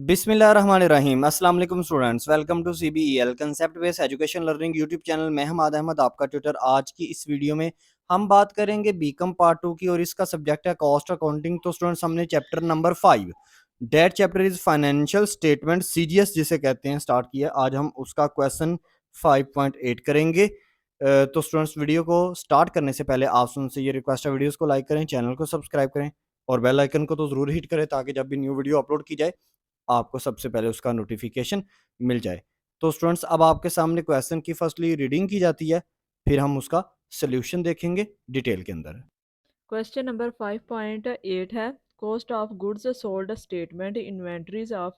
बिस्मिल्लाहिर्रहमानिर्रहीम। अस्सलाम वालेकुम students, welcome to CBEL concept based education learning YouTube channel में हमाद अहमद आपका ट्यूटर। आज की इस वीडियो में हम बात करेंगे बीकॉम पार्ट 2 की और इसका सब्जेक्ट है कॉस्ट अकाउंटिंग। तो स्टूडेंट्स, हमने chapter number 5 that chapter is financial statement CGS जिसे कहते हैं स्टार्ट किया। आज हम उसका क्वेश्चन 5.8 करेंगे। तो स्टूडेंट्स, वीडियो को स्टार्ट करने से पहले आप से ये रिक्वेस्ट है, वीडियोस को लाइक करें, चैनल को सब्सक्राइब करें और बेल आइकन को तो जरूर हिट करें ताकि जब भी न्यू वीडियो अपलोड की जाए आपको सबसे पहले उसका नोटिफिकेशन मिल जाए। तो स्टूडेंट्स, अब आपके सामने क्वेश्चन की फर्स्टली रीडिंग की जाती है, फिर हम उसका सोल्यूशन देखेंगे डिटेल के अंदर। क्वेश्चन नंबर 5.8 है cost of goods sold statement inventories of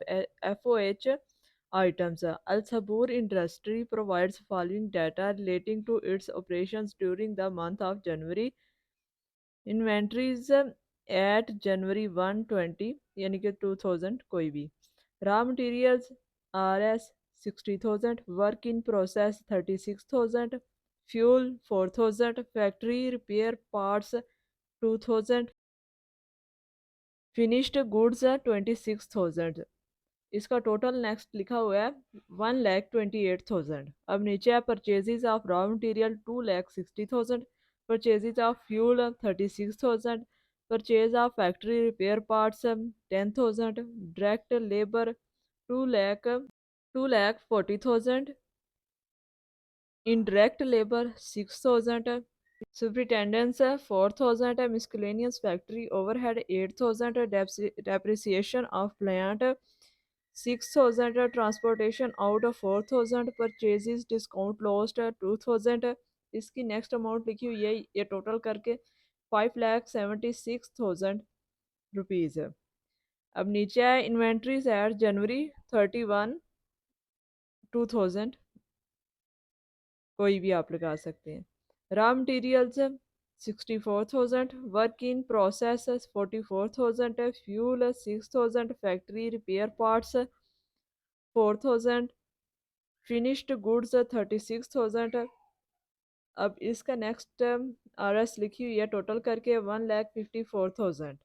FOH items. Al Sabur Industry provides following data relating to its operations during the month of January. Inventories at January 1 20 यानी कि 2000 कोई भी raw materials RS 60,000, work in process 36,000, fuel 4,000, factory repair parts 2000, finished goods 26,000। इसका total next लिखा हुआ है 1,28,000। अब नीचे है purchases of raw material 2,60,000, purchases of fuel 36,000, purchase of factory repair parts 10,000, direct labour 2,40,000, indirect labor 6,000, superintendence 4,000, miscellaneous factory overhead 8,000, depreciation of plant 6,000, transportation out 4,000, purchases discount lost 2,000। इसकी next amount लिखी हुई है ये टोटल करके 5,76,000 rupees. अब नीचे है inventories eight जनवरी 31 2000, कोई भी आप लगा सकते हैं। Raw materials 64,000, work in process 44,000, fuel 6,000, factory repair parts 4,000, finished goods 36,000। अब इसका नेक्स्ट RS लिखी हुई है टोटल करके 1,54,000।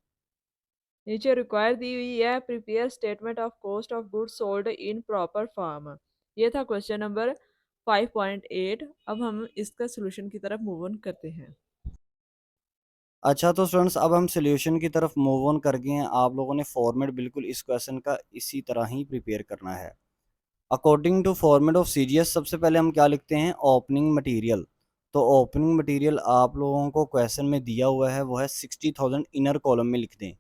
नीचे रिक्वायर दी हुई है prepare statement of cost of goods sold in proper form. ये था क्वेश्चन नंबर 5.8। अब हम इसका सोल्यूशन की तरफ मूव ऑन करते हैं। अच्छा, तो स्टूडेंट्स, अब हम सोल्यूशन की तरफ मूव ऑन कर गए हैं। आप लोगों ने फॉर्मेट बिल्कुल इस क्वेश्चन का इसी तरह ही प्रिपेयर करना है according to format of CGS। सबसे पहले हम क्या लिखते हैं, ओपनिंग मटीरियल। तो ओपनिंग मटीरियल आप लोगों को क्वेश्चन में दिया हुआ है वो है 60,000, इनर कॉलम में लिख दें।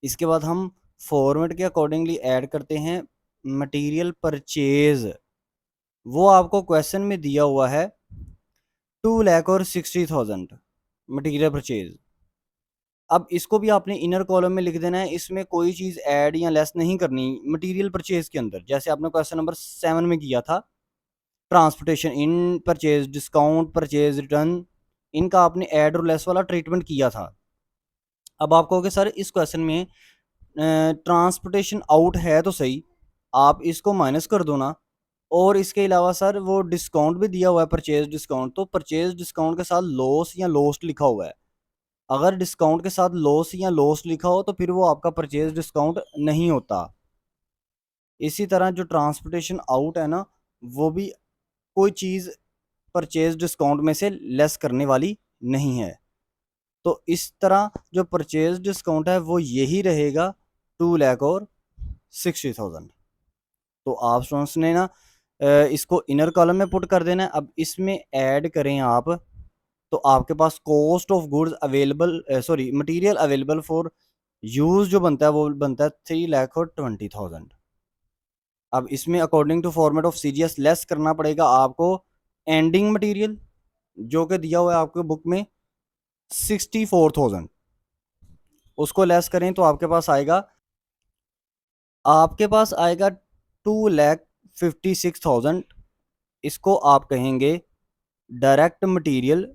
इसके बाद हम फॉर्मेट के अकॉर्डिंगली ऐड करते हैं मटेरियल परचेज। वो आपको क्वेश्चन में दिया हुआ है 2 लाख और 60,000 मटेरियल परचेज। अब इसको भी आपने इनर कॉलम में लिख देना है, इसमें कोई चीज़ ऐड या लेस नहीं करनी मटेरियल परचेज के अंदर, जैसे आपने क्वेश्चन नंबर 7 में किया था। Transportation in purchase, discount, purchase return, इनका आपने ऐड और लेस वाला ट्रीटमेंट किया था। अब आप कहोगे सर इस क्वेश्चन में ट्रांसपोर्टेशन आउट है तो सही, आप इसको माइनस कर दो ना। और इसके अलावा सर वो डिस्काउंट भी दिया हुआ है, परचेज डिस्काउंट, तो परचेज डिस्काउंट के साथ लॉस या लॉस्ट लिखा हुआ है। अगर डिस्काउंट के साथ लॉस या लॉस्ट लिखा हो तो फिर वो आपका परचेज डिस्काउंट नहीं होता। इसी तरह जो ट्रांसपोर्टेशन आउट है ना, वो भी कोई चीज़ परचेज डिस्काउंट में से लेस करने वाली नहीं है। तो इस तरह जो परचेज डिस्काउंट है वो यही रहेगा 2 लाख और 60,000। तो आप स्टूडेंट्स ने ना इसको इनर कॉलम में पुट कर देना है। अब इसमें ऐड करें आप, तो आपके पास cost of goods available, sorry, material available for use जो बनता है वो बनता है 3,20,000। अब इसमें according to format of CGS less करना पड़ेगा आपको एंडिंग मटेरियल, जो कि दिया हुआ है आपके बुक में 64,000। उसको लेस करें तो आपके पास आएगा 2,56,000। इसको आप कहेंगे डायरेक्ट मटेरियल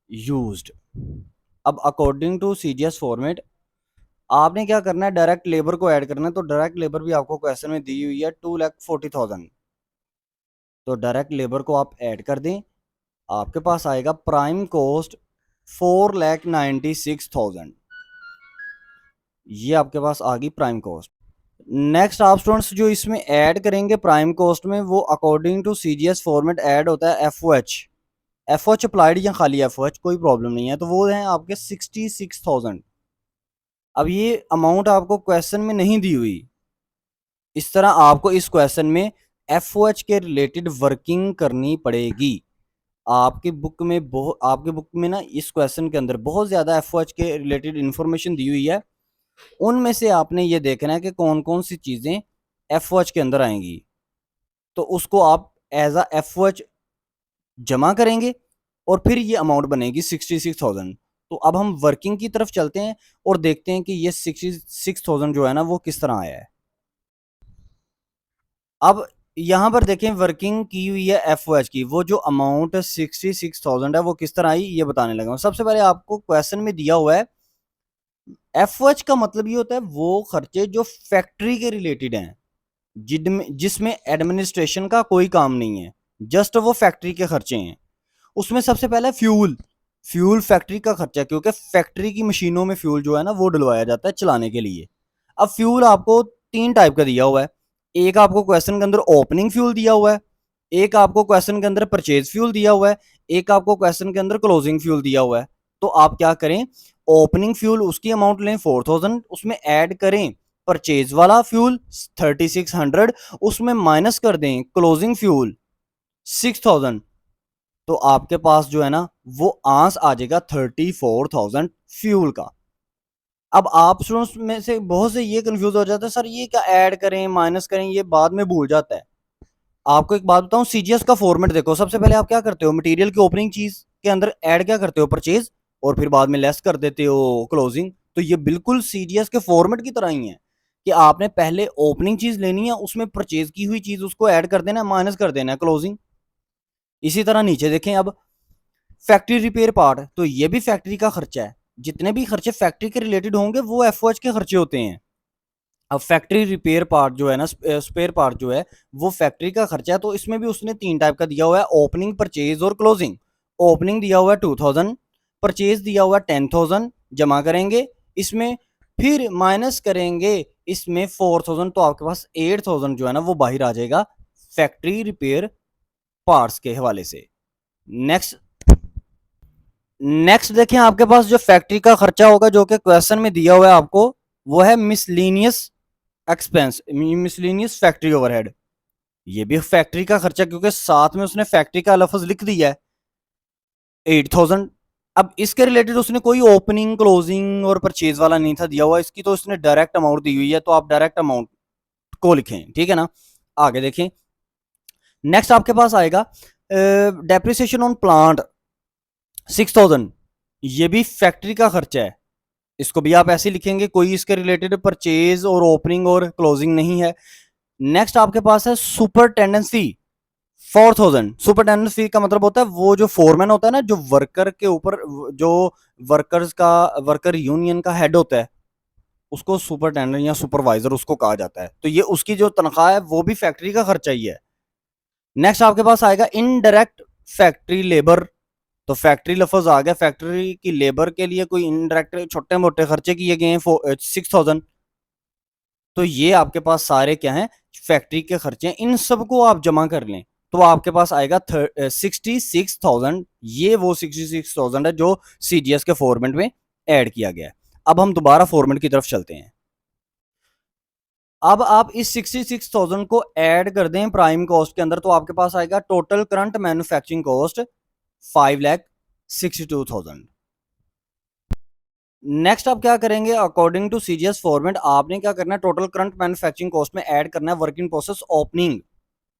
यूज्ड। अब अकॉर्डिंग टू CGS फॉर्मेट आपने क्या करना है, डायरेक्ट लेबर को ऐड करना है। तो डायरेक्ट लेबर भी आपको क्वेश्चन में दी हुई है 2,40,000। तो डायरेक्ट लेबर को आप ऐड कर दें, आपके पास आएगा प्राइम कॉस्ट 4,96,000। ये आपके पास आ गई प्राइम कॉस्ट। नेक्स्ट आप स्टूडेंट्स जो इसमें ऐड करेंगे प्राइम कॉस्ट में, वो according to CGS format add होता है एफओएच अप्लाइड या खाली एफओएच, कोई प्रॉब्लम नहीं है, तो वो है आपके 66,000। अब ये अमाउंट आपको क्वेश्चन में नहीं दी हुई, इस तरह आपको इस क्वेश्चन में एफओएच के रिलेटेड वर्किंग करनी पड़ेगी। आपके बुक में ना इस क्वेश्चन के अंदर बहुत ज्यादा एफओएच के रिलेटेड इंफॉर्मेशन दी हुई है, उनमें से आपने ये देखना है कि कौन कौन सी चीजें एफओएच के अंदर आएंगी, तो उसको आप एज अ एफओएच जमा करेंगे और फिर ये अमाउंट बनेगी 66,000। तो अब हम वर्किंग की तरफ चलते हैं और देखते हैं कि ये 66,000 जो है ना वो किस तरह आया है। अब यहां पर देखें वर्किंग की हुई है एफओएच की, वो जो अमाउंट 66,000 है वो किस तरह आई ये बताने लगा हूं। सबसे पहले आपको क्वेश्चन में दिया हुआ है एफओएच का मतलब ये होता है वो खर्चे जो फैक्ट्री के रिलेटेड हैं, जिसमें एडमिनिस्ट्रेशन का कोई काम नहीं है, जस्ट वो फैक्ट्री के खर्चे हैं। उसमें सबसे पहले फ्यूल, फ्यूल फैक्ट्री का खर्चा है, क्योंकि फैक्ट्री की मशीनों में फ्यूल जो है ना वो डलवाया जाता है चलाने के लिए। अब फ्यूल आपको तीन टाइप का दिया हुआ है, एक आपको क्वेश्चन के अंदर ओपनिंग फ्यूल दिया हुआ है, एक आपको क्वेश्चन के अंदर परचेज फ्यूल दिया हुआ है, एक आपको क्वेश्चन के अंदर क्लोजिंग फ्यूल दिया हुआ है। तो आप क्या करें, ओपनिंग फ्यूल उसकी अमाउंट लें 4,000, उसमें ऐड करें परचेज वाला फ्यूल 3,600, उसमें माइनस कर दें क्लोजिंग फ्यूल 6,000, तो आपके पास जो है ना वो आंस आ जाएगा 34,000 फ्यूल का। अब आप स्टूडेंट्स में से बहुत से ये कंफ्यूज हो जाता है, सर ये क्या ऐड करें माइनस करें, ये बाद में भूल जाता है। आपको एक बात बताऊं, सीजीएस का फॉर्मेट देखो, सबसे पहले आप क्या करते हो, मटेरियल की ओपनिंग चीज के अंदर ऐड क्या करते हो, परचेज, और फिर बाद में लेस कर देते हो क्लोजिंग। तो ये बिल्कुल सीजीएस के फॉर्मेट की तरह ही है कि आपने पहले ओपनिंग चीज लेनी है, उसमें परचेज की हुई चीज उसको ऐड कर देना है, माइनस कर देना है क्लोजिंग। इसी तरह नीचे देखें, अब फैक्ट्री रिपेयर पार्ट, तो ये भी फैक्ट्री का खर्चा है, जितने भी खर्चे फैक्ट्री के रिलेटेड होंगे वो एफओएच के खर्चे होते हैं। अब फैक्ट्री रिपेयर पार्ट जो है ना, स्पेयर पार्ट जो है वो फैक्ट्री का खर्चा है, तो इसमें भी उसने तीन टाइप का दिया हुआ है, ओपनिंग परचेज और क्लोजिंग। ओपनिंग दिया हुआ है 2,000, परचेज दिया हुआ है 10,000, जमा करेंगे इसमें, फिर माइनस करेंगे इसमें 4,000, तो आपके पास 8,000 जो है ना वो बाहर आ जाएगा फैक्ट्री रिपेयर पार्ट्स के हवाले से। नेक्स्ट नेक्स्ट देखें, आपके पास जो फैक्ट्री का खर्चा होगा जो कि क्वेश्चन में दिया हुआ है आपको, वो है miscellaneous expense, miscellaneous factory overhead. ये भी फैक्ट्री का खर्चा, क्योंकि साथ में उसने फैक्ट्री का लफ्ज लिख दिया है 8,000। अब इसके रिलेटेड उसने कोई ओपनिंग क्लोजिंग और परचेज वाला नहीं था दिया हुआ, इसकी तो उसने डायरेक्ट अमाउंट दी हुई है, तो आप डायरेक्ट अमाउंट को लिखें, ठीक है ना। आगे देखें, नेक्स्ट आपके पास आएगा डेप्रिसिएशन ऑन प्लांट 6,000, ये भी फैक्ट्री का खर्चा है, इसको भी आप ऐसे लिखेंगे, कोई इसके रिलेटेड परचेज और ओपनिंग और क्लोजिंग नहीं है। नेक्स्ट आपके पास है सुपरटेंडेंसी 4,000। सुपरटेंडेंसी का मतलब होता है वो जो फोरमैन होता है ना, जो वर्कर के ऊपर, जो वर्कर यूनियन का हेड होता है, उसको सुपरटेंडेंट या सुपरवाइजर उसको कहा जाता है, तो ये उसकी जो तनख्वाह है वो भी फैक्ट्री का खर्चा ही है। नेक्स्ट आपके पास आएगा इनडायरेक्ट फैक्ट्री लेबर, तो फैक्ट्री लफज आ गया, फैक्ट्री की लेबर के लिए कोई इनडायरेक्ट छोटे मोटे खर्चे किए गए हैं 6,000, तो ये आपके पास सारे क्या हैं, फैक्ट्री के खर्चे हैं, इन सबको आप जमा कर लें तो आपके पास आएगा 66,000। ये वो 66,000 है जो सीजीएस के फॉर्मेट में ऐड किया गया है। अब हम दोबारा फॉर्मेट की तरफ चलते हैं। अब आप इस 66,000 को ऐड कर दें प्राइम कॉस्ट के अंदर, तो आपके पास आएगा total current manufacturing cost 5,62,000। Next आप क्या करेंगे, अकॉर्डिंग टू सीजीएस फॉर्मेट आपने क्या करना है, टोटल करंट मैन्युफैक्चरिंग कॉस्ट में ऐड करना है वर्क इन प्रोसेस ओपनिंग,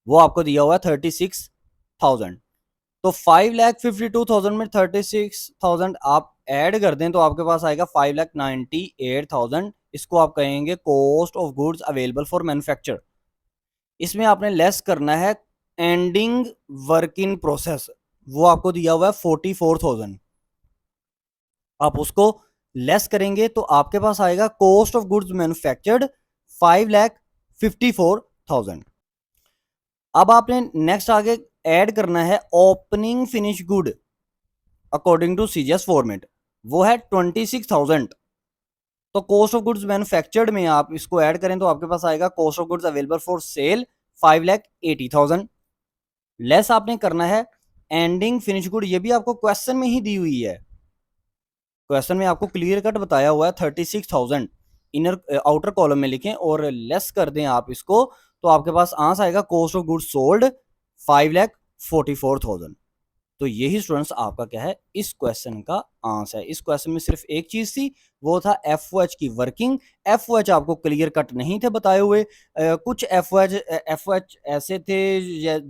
वो आपको दिया हुआ है 36,000। तो 5,52,000 में 36,000 आप ऐड कर दें तो आपके पास आएगा 5,98,000। इसको आप कहेंगे cost of goods available for manufacture. इसमें आपने लेस करना है एंडिंग वर्क इन प्रोसेस, वो आपको दिया हुआ है 44,000, आप उसको लेस करेंगे तो आपके पास आएगा कॉस्ट ऑफ गुड्स मैन्युफैक्चर्ड 5,54,000। अब आपने नेक्स्ट आगे ऐड करना है opening finish good, according to CGS format, वो है 26,000। तो कॉस्ट ऑफ गुड्स मैन्युफैक्चर्ड में आप इसको ऐड करें तो आपके पास आएगा cost of goods available for sale 5,80,000 less आपने करना है एंडिंग फिनिश गुड, ये भी आपको क्वेश्चन में ही दी हुई है, क्वेश्चन में आपको क्लियर कट बताया हुआ है 36,000 इनर आउटर कॉलम में लिखें और लेस कर दें आप इसको, तो आपके पास आंसर आएगा कॉस्ट ऑफ गुड्स सोल्ड 5,44,000। तो यही स्टूडेंट्स आपका क्या है इस क्वेश्चन का आंसर है। इस क्वेश्चन में सिर्फ एक चीज थी, वो था एफओएच की वर्किंग। एफओएच आपको क्लियर कट नहीं थे बताए हुए, कुछ एफओएच ऐसे थे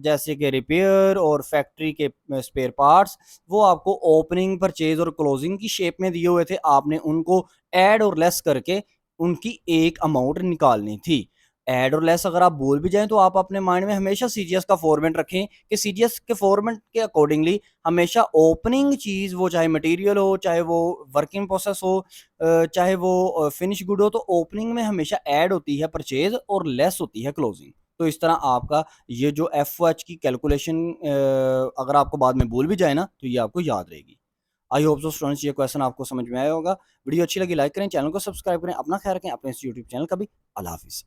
जैसे कि रिपेयर और फैक्ट्री के स्पेयर पार्ट्स, वो आपको ओपनिंग परचेज और क्लोजिंग की शेप में दिए हुए थे, आपने उनको ऐड और लेस करके उनकी एक अमाउंट निकालनी थी। ऐड और लेस अगर आप बोल भी जाएं तो आप अपने माइंड में हमेशा सीजीएस का फॉर्मेट रखें कि सीजीएस के फॉर्मेट के अकॉर्डिंगली हमेशा ओपनिंग चीज, वो चाहे मटेरियल हो, चाहे वो वर्किंग प्रोसेस हो, चाहे वो फिनिश गुड हो, तो ओपनिंग में हमेशा ऐड होती है परचेज और लेस होती है क्लोजिंग। तो इस तरह आपका ये जो एफ की कैलकुलेशन अगर आपको बाद में भूल भी जाए ना तो ये आपको याद रहेगी। आई होप सो स्टूडेंट्स ये क्वेश्चन आपको समझ में आया होगा। वीडियो अच्छी लगी लाइक करें, चैनल को सब्सक्राइब करें, अपना ख्याल रखें, अपने इस यूट्यूब चैनल का भी। अल्लाह हाफिज़।